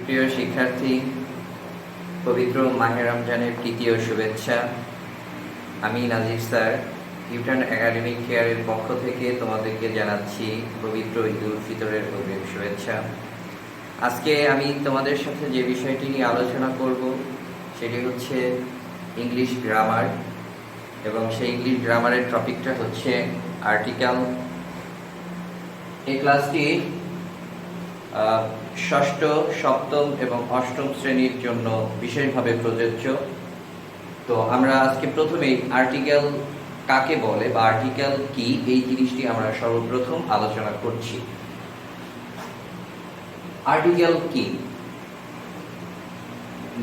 প্রিয় শিক্ষার্থী, পবিত্র মাহে রমজানের তৃতীয় শুভেচ্ছা। আমি নাজির স্যার ইউটার্ন একাডেমিক কেয়ারের পক্ষ থেকে তোমাদেরকে জানাচ্ছি পবিত্র ঈদুল ফিতরের অগ্রিম শুভেচ্ছা। আজকে আমি তোমাদের সাথে যে বিষয়টি নিয়ে আলোচনা করব সেটি হচ্ছে ইংলিশ গ্রামার, এবং সেই ইংলিশ গ্রামারের টপিকটা হচ্ছে আর্টিকেল। এই ক্লাসটি ষষ্ঠ, সপ্তম এবং অষ্টম শ্রেণীর জন্য বিশেষভাবে প্রযোজ্য। তো আমরা আজকে প্রথমেই আর্টিকেল কাকে বলে বা আর্টিকেল কি, এই জিনিসটি আমরা সর্বপ্রথম আলোচনা করছি। আর্টিকেল কি?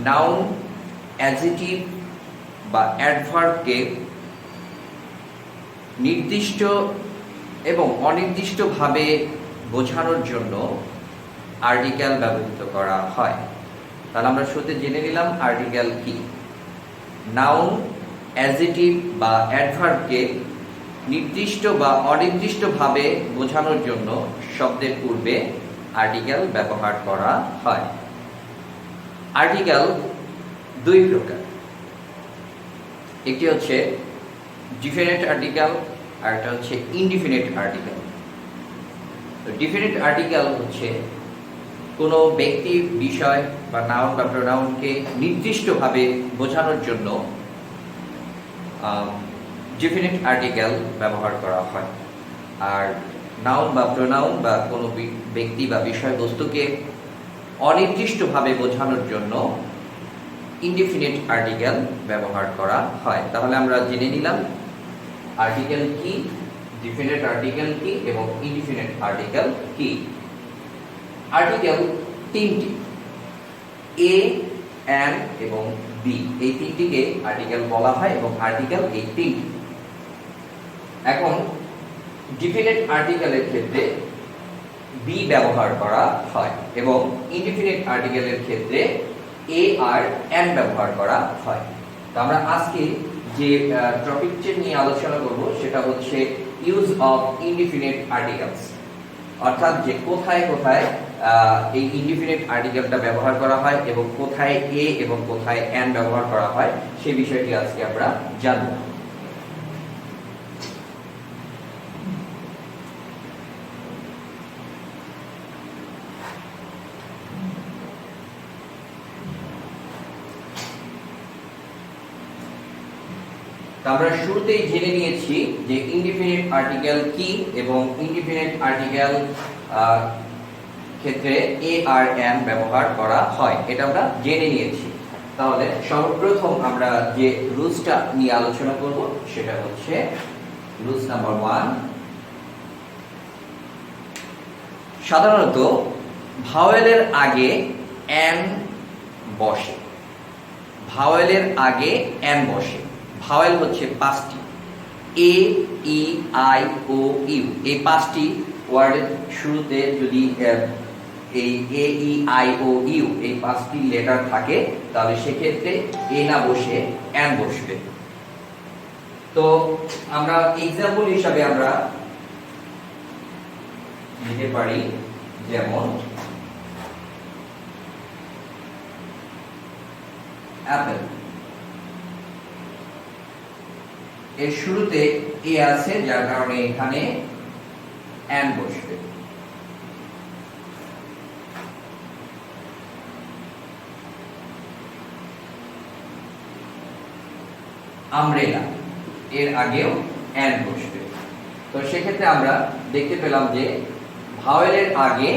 নাউন, অ্যাডজেক্টিভ বা অ্যাডভার্বকে নির্দিষ্ট এবং অনির্দিষ্টভাবে বোঝানোর জন্য আর্টিকেল ব্যবহৃত করা হয়। তাহলে আমরা শুরুতে জেনে নিলাম আর্টিকেল কি। নাউন, অ্যাডজেক্টিভ বা অ্যাডভার্বকে নির্দিষ্ট বা অনির্দিষ্টভাবে বোঝানোর জন্য শব্দের পূর্বে আর্টিকেল ব্যবহার করা হয়। আর্টিকেল দুই প্রকার, একটি হচ্ছে ডিফিনিট আর্টিকেল আর একটা হচ্ছে ইনডিফিনিট আর্টিকেল। তো ডিফিনিট আর্টিকেল হচ্ছে কোনো ব্যক্তি, বিষয় বা নাউন বা প্রোনাউনকে নির্দিষ্টভাবে বোঝানোর জন্য ডিফিনিট আর্টিকেল ব্যবহার করা হয়। আর নাউন বা প্রোনাউন বা কোনো ব্যক্তি বা বিষয়বস্তুকে অনির্দিষ্টভাবে বোঝানোর জন্য ইনডিফিনিট আর্টিকেল ব্যবহার করা হয়। তাহলে আমরা জেনে নিলাম আর্টিকেল কি, ডিফিনিট আর্টিকেল কি এবং ইনডিফিনিট আর্টিকেল কি। আর্টিকেল তিনটি, এ, এন এবং বি, এই তিনটিকে আর্টিকেল বলা হয় এবং আর্টিকেল এই তিনটি। এখন ডিফিনিট আর্টিকেলের ক্ষেত্রে বি ব্যবহার করা হয় এবং ইনডিফিনিট আর্টিকেলের ক্ষেত্রে এ আর এন ব্যবহার করা হয়। তো আমরা আজকে যে টপিকটি নিয়ে আলোচনা করব সেটা হচ্ছে ইউজ অফ ইনডিফিনিট আর্টিকেলস, অর্থাৎ যে কোথায় কোথায় এই ইনডিফিনিট আর্টিকেলটা ব্যবহার করা হয় এবং কোথায় এ এবং কোথায় এন ব্যবহার করা হয় সেই বিষয়টি আজকে আমরা জানব। আমরা শুরুতেই জেনে নিয়েছি যে ইনডিফিনিট আর্টিকেল কি এবং ইনডিফিনিট আর্টিকেল ক্ষেত্রে এ আর এন ব্যবহার করা হয়, এটা আমরা জেনে নিয়েছি। তাহলে সর্বপ্রথম আমরা যে রুলসটা নিয়ে আলোচনা করব সেটা হচ্ছে রুলস নাম্বার 1। সাধারণত ভাওয়েলের আগে এন বসে, ভাওয়েলের আগে এন বসে। ভাওয়েল হচ্ছে পাঁচটি, এ, ই, আই, ও, ইউ। এই পাঁচটি ওয়ার্ডের শুরুতে যদি এই এ, ই, আই, ও, ইউ এই পাঁচটি লেটার থাকে তাহলে সেক্ষেত্রে এ না বসে এন বসবে। তো আমরা এক্সাম্পল হিসাবে আমরা দিতে পারি, যেমন অ্যাপেল, এর শুরুতে এ আছে যার কারণে এখানে এন বসবে। আমব্রেলা, এর আগেও এন বসবে। তো সেক্ষেত্রে আমরা দেখতে পেলাম যে ভাওয়েলের আগে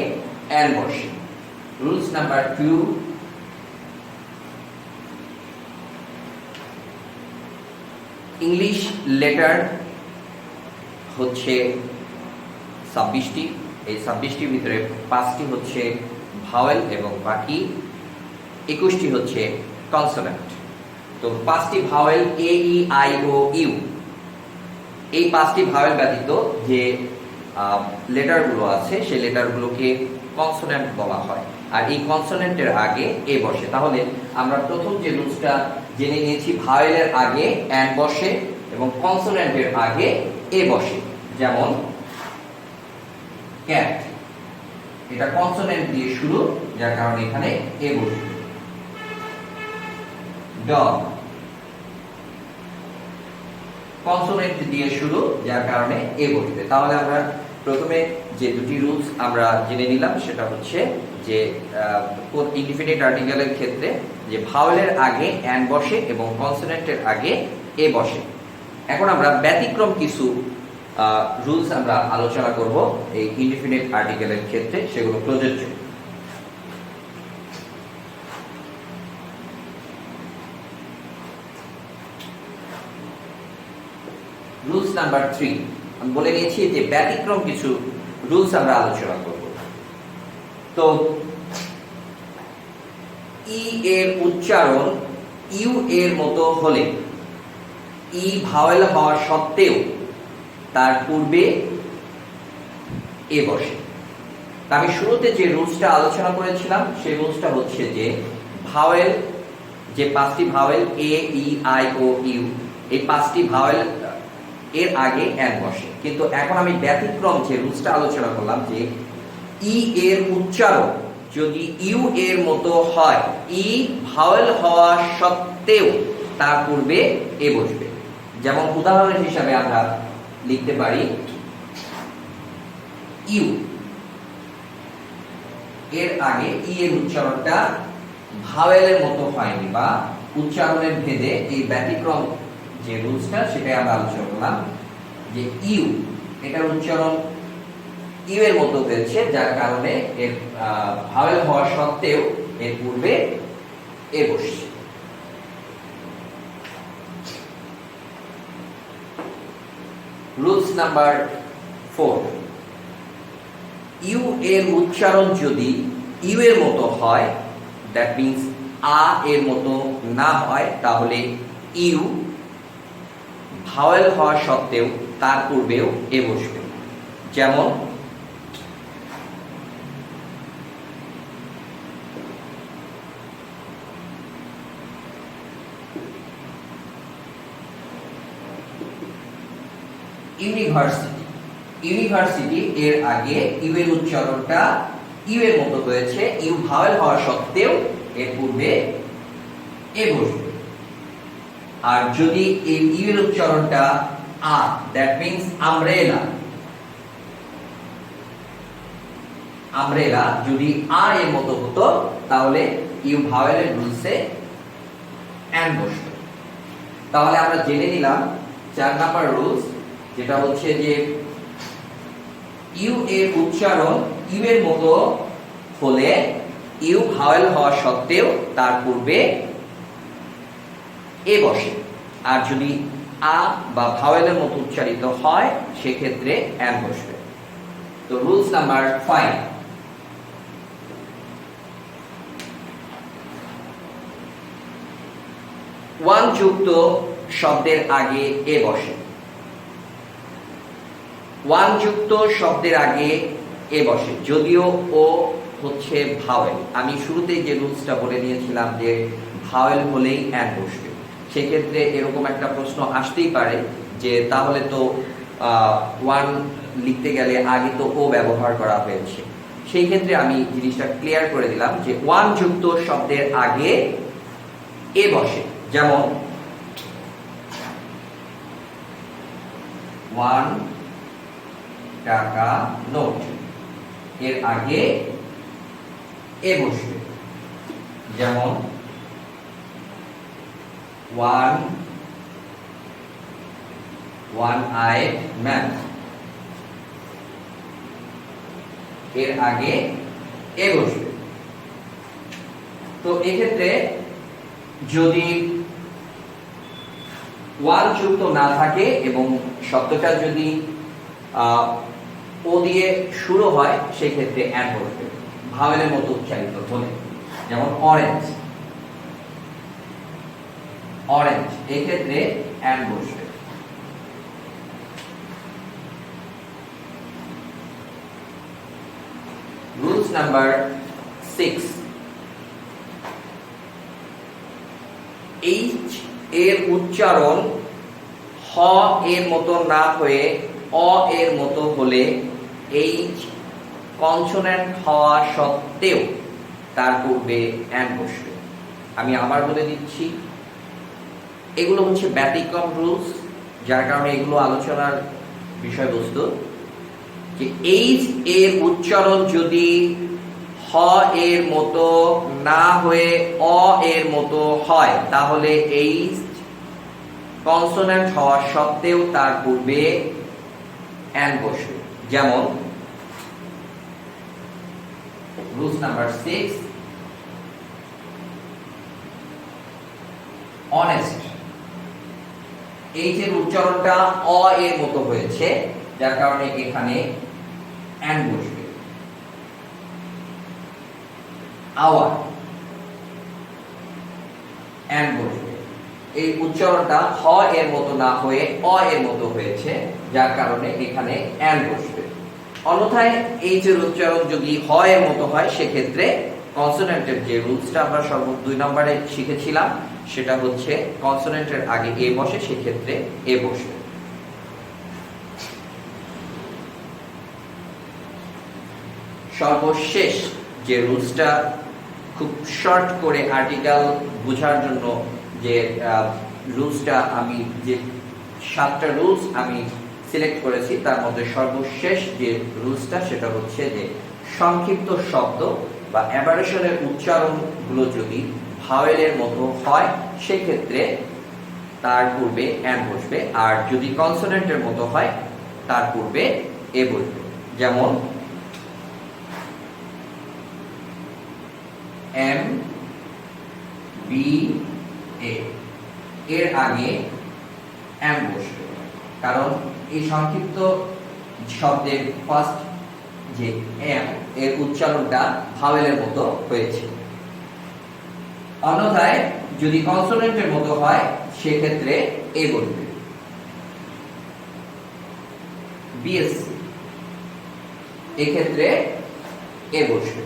এন বসে। রুলস নাম্বার 2, ইংলিশ লেটার হচ্ছে 26টি। এই 26টির ভিতরে 5টি হচ্ছে ভাওয়েল এবং বাকি 21টি হচ্ছে কনসোনেন্ট। তো 5টি vowel A, E, I, O, U, এই 5টি ভাওয়েল ব্যতীত যে লেটারগুলো আছে সেই লেটারগুলোকে কনসোনেন্ট বলা হয়, আর এই কনসোনেন্টের আগে এ বসে। তাহলে আমরা প্রথম যে রুলসটা জেনে নিয়েছি, ভাওয়েলের আগে এন বসে এবং কনসোনেন্টের আগে এ বসে। যেমন ক্যাট, এটা কনসোনেন্ট দিয়ে শুরু যার কারণে এখানে এ বসবে। ডগ কনসোনেন্ট দিয়ে শুরু, যার কারণে এ বসবে। তাহলে আমরা প্রথমে যে দুটি রুলস আমরা জেনে নিলাম সেটা হচ্ছে যে ইনডিফিনিট আর্টিকেলের ক্ষেত্রে যে ভাওয়েলের আগে অ্যান বসে এবং কনসোনেন্টের আগে এ বসে। এখন আমরা ব্যতিক্রম কিছু রুলস আমরা আলোচনা করব এই ইনডিফিনিট আর্টিকেলের ক্ষেত্রে, সেগুলো প্রযোজ্য। রুলস নাম্বার 3, আমি বলে নিয়েছি যে ব্যতিক্রম কিছু রুলস আমরা আলোচনা করব। তো ই এর উচ্চারণ ইউ এর মতো হলে, ই ভাওয়েল হওয়া সত্ত্বেও তার পূর্বে এ বসে। আমি শুরুতে যে রুলসটা আলোচনা করেছিলাম সেই রুলসটা হচ্ছে যে ভাওয়েল, যে পাঁচটি vowel A, E, I, O, U, এই পাঁচটি ভাওয়েল এর আগে অ্যান বসে। কিন্তু এখন আমি ব্যতিক্রম যে রুলসটা আলোচনা করলাম যে ই এর উচ্চারণ যদি ইউ এর মতো হয়, ই ভাওয়েল হওয়া সত্ত্বেও তার পূর্বে এ বসবে। যেমন উদাহরণ হিসাবে আমরা লিখতে পারি ইউ এর আগে ই এর উচ্চারণটা ভাওয়েলের মতো হয়নি বা উচ্চারণের ভেদে এই ব্যতিক্রম যে রুলসটা সেটাই আমরা আলোচনা করলাম যে ইউ, এটার উচ্চারণ ইউ এর মতো হয়েছে, যার কারণে এর ভাওয়েল হওয়া সত্ত্বেও এর পূর্বে এ বসছে। রুলস নাম্বার 4, ইউ এর উচ্চারণ যদি ইউ এর মতো হয়, দ্যাট মিন্স আ এর মতো না হয়, তাহলে ইউ ভাওয়েল হওয়া সত্ত্বেও তার পূর্বেও এ বসবে। যেমন ইউনিভার্সিটি, ইউনিভার্সিটি এর আগে ইউ এর উচ্চারণটা ইউ এর মতো হয়েছে, ইউ ভাওয়েল হওয়া সত্ত্বেও এর পূর্বে এ বসবে। আর যদি এই ইউ এর উচ্চারণটা আ, দ্যাট মিন্স আমব্রেলা, আমব্রেলা যদি আ এর মতো হতো তাহলে ইউ ভাওয়েলের রুলসে অ্যান বসবে। তাহলে আমরা জেনে নিলাম 4 নাম্বার রুলস, যেটা হচ্ছে যে ইউ এর উচ্চারণ ইউ এর মতো হলে ইউ ভাওয়েল হওয়া সত্ত্বেও তার পূর্বে এ বসে, আর যদি আ বা ভাওয়েলের মতো উচ্চারিত হয় সেক্ষেত্রে অ্যান বসবে। তো রুলস নাম্বার 5, ওয়ান যুক্ত শব্দের আগে এ বসে। ওয়ান যুক্ত শব্দের আগে এ বসে, যদিও ও হচ্ছে ভাওয়েল। আমি শুরুতেই যে রুলসটা বলে নিয়েছিলাম যে ভাওয়েল হলেই অ্যান বসবে। সেক্ষেত্রে এরকম একটা প্রশ্ন আসতেই পারে যে তাহলে তো ওয়ান লিখতে গেলে আগে তো ও ব্যবহার করা হয়েছে। সেই ক্ষেত্রে আমি জিনিসটা ক্লিয়ার করে দিলাম যে ওয়ান যুক্ত শব্দের আগে এ বসে। যেমন 1 টাকা নোট, এর আগে এ বসবে। যেমন 1-eyed man, এর আগে এ বসবে। তো এক্ষেত্রে যদি ওয়ান যুক্ত না থাকে এবং শব্দটা যদি ও দিয়ে শুরু হয় সেক্ষেত্রে অ্যান বসবে ভাওয়েলের মতো উচ্চারিত হলে। যেমন অরেঞ্জ, অরেঞ্জ, এই ক্ষেত্রে অ্যান বসবে। রুলস নাম্বার 6, এইচ এর উচ্চারণ হ এর মতো না হয়ে অ এর মতো হলে, এইচ কনসোনেন্ট হওয়া সত্ত্বেও তার পূর্বে অ্যান বসবে। আমি আবার বলে দিচ্ছি, এগুলো হচ্ছে ব্যতিক্রম রুলস, যার কারণে এগুলো আলোচনার বিষয়বস্তু। যে এইচ এর উচ্চারণ যদি হ এর মতো না হয়ে অ এর মতো হয়, তাহলে এইচ কনসোনেন্ট হওয়া সত্ত্বেও তার পূর্বে অ্যান বসবে। যেমন রুলস নাম্বার 6, অনেস্ট। এইচ এর উচ্চারণটা অ এর মতো হয়েছে, যার কারণে এখানে অ্যান বসবে। আওয়ার, অ্যান বসবে। এই উচ্চারণটা হ এর মতো না হয়ে অ এর মতো হয়েছে, যার কারণে এখানে অ্যান বসবে। অন্যথায় এইচ এর উচ্চারণ যদি হ এর মতো হয়, সেক্ষেত্রে কনসোনেন্টের যে রুলসটা আমরা সর্বোচ্চ 2 নম্বরে শিখেছিলাম, সেটা হচ্ছে কনসোনেন্টের আগে এ বসে, সেক্ষেত্রে এ বসবে। সর্বশেষ যে রুলসটা, খুব শর্ট করে আর্টিকেল বোঝার জন্য যে রুলসটা, আমি যে 7টা রুলস আমি সিলেক্ট করেছি, তার মধ্যে সর্বশেষ যে রুলসটা সেটা হচ্ছে যে সংক্ষিপ্ত শব্দ বা অ্যাবারেশনের উচ্চারণগুলো যদি ভাওয়েলের মতো হয়, সেক্ষেত্রে তার পূর্বে অ্যান বসবে, আর যদি কনসোনেন্টের মতো হয় তার পূর্বে এ বসবে। যেমন এম বি এ, এর আগে অ্যান বসবে, কারণ এই সংক্ষিপ্ত শব্দের ফার্স্ট যে এম এর উচ্চারণটা ভাওয়েলের মতো হয়েছে। অন্যথায় যদি কনসোনেন্টের মতো হয়, সেক্ষেত্রে এ বসবে। বিএসসি, এক্ষেত্রে এ বসবে।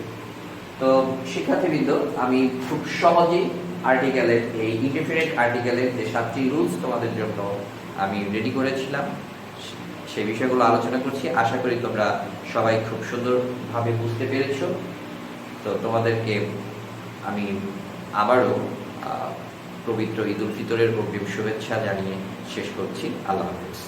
তো শিক্ষার্থীবৃন্দ, আমি খুব সহজেই আর্টিকেলের, এই ইনডিফিনিট আর্টিকেলের যে 7টি রুলস তোমাদের জন্য আমি রেডি করেছিলাম, সেই বিষয়গুলো আলোচনা করছি। আশা করি তোমরা সবাই খুব সুন্দরভাবে বুঝতে পেরেছো। তো তোমাদেরকে আমি আবারও পবিত্র ঈদ উল ফিতরের অগ্রিম শুভেচ্ছা জানিয়ে শেষ করছি। আল্লাহ হাফেজ।